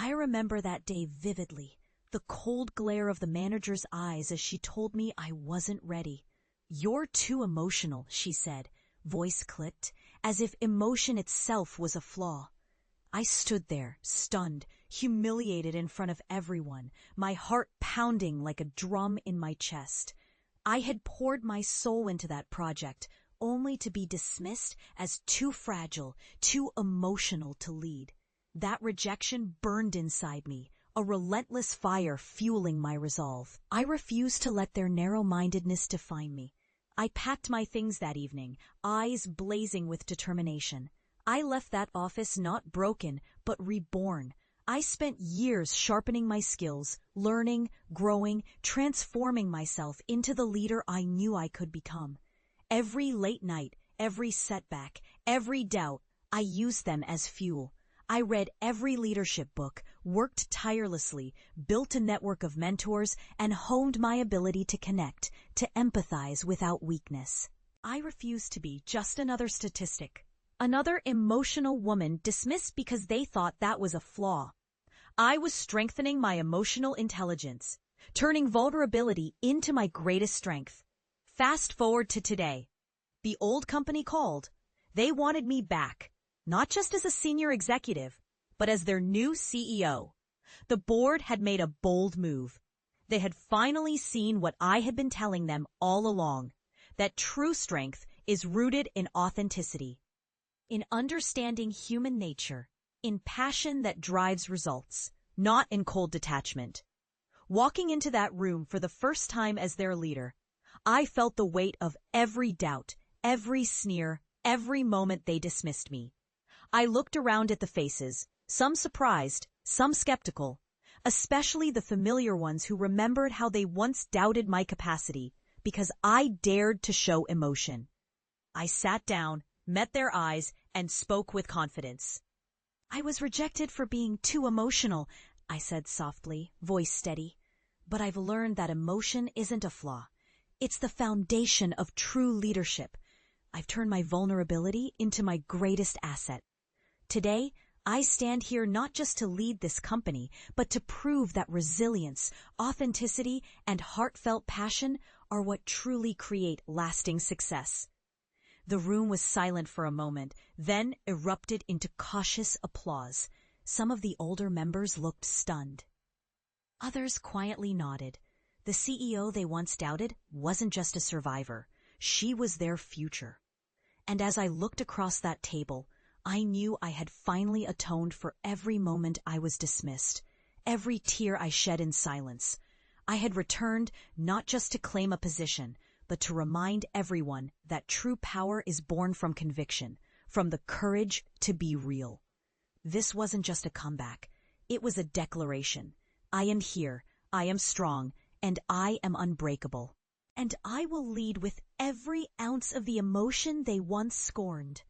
I remember that day vividly, the cold glare of the manager's eyes as she told me I wasn't ready. "You're too emotional," she said, voice clicked, as if emotion itself was a flaw. I stood there, stunned, humiliated in front of everyone, my heart pounding like a drum in my chest. I had poured my soul into that project, only to be dismissed as too fragile, too emotional to lead. That rejection burned inside me, a relentless fire fueling my resolve. I refused to let their narrow-mindedness define me. I packed my things that evening, eyes blazing with determination. I left that office not broken, but reborn. I spent years sharpening my skills, learning, growing, transforming myself into the leader I knew I could become. Every late night, every setback, every doubt, I used them as fuel. I read every leadership book, worked tirelessly, built a network of mentors, and honed my ability to connect, to empathize without weakness. I refused to be just another statistic, another emotional woman dismissed because they thought that was a flaw. I was strengthening my emotional intelligence, turning vulnerability into my greatest strength. Fast forward to today. The old company called. They wanted me back, not just as a senior executive, but as their new CEO. The board had made a bold move. They had finally seen what I had been telling them all along, that true strength is rooted in authenticity, in understanding human nature, in passion that drives results, not in cold detachment. Walking into that room for the first time as their leader, I felt the weight of every doubt, every sneer, every moment they dismissed me. I looked around at the faces, some surprised, some skeptical, especially the familiar ones who remembered how they once doubted my capacity because I dared to show emotion. I sat down, met their eyes, and spoke with confidence. "I was rejected for being too emotional," I said softly, voice steady. "But I've learned that emotion isn't a flaw. It's the foundation of true leadership. I've turned my vulnerability into my greatest asset. Today, I stand here not just to lead this company, but to prove that resilience, authenticity, and heartfelt passion are what truly create lasting success." The room was silent for a moment, then erupted into cautious applause. Some of the older members looked stunned. Others quietly nodded. The CEO they once doubted wasn't just a survivor. She was their future. And as I looked across that table, I knew I had finally atoned for every moment I was dismissed, every tear I shed in silence. I had returned not just to claim a position, but to remind everyone that true power is born from conviction, from the courage to be real. This wasn't just a comeback. It was a declaration. I am here, I am strong, and I am unbreakable. And I will lead with every ounce of the emotion they once scorned.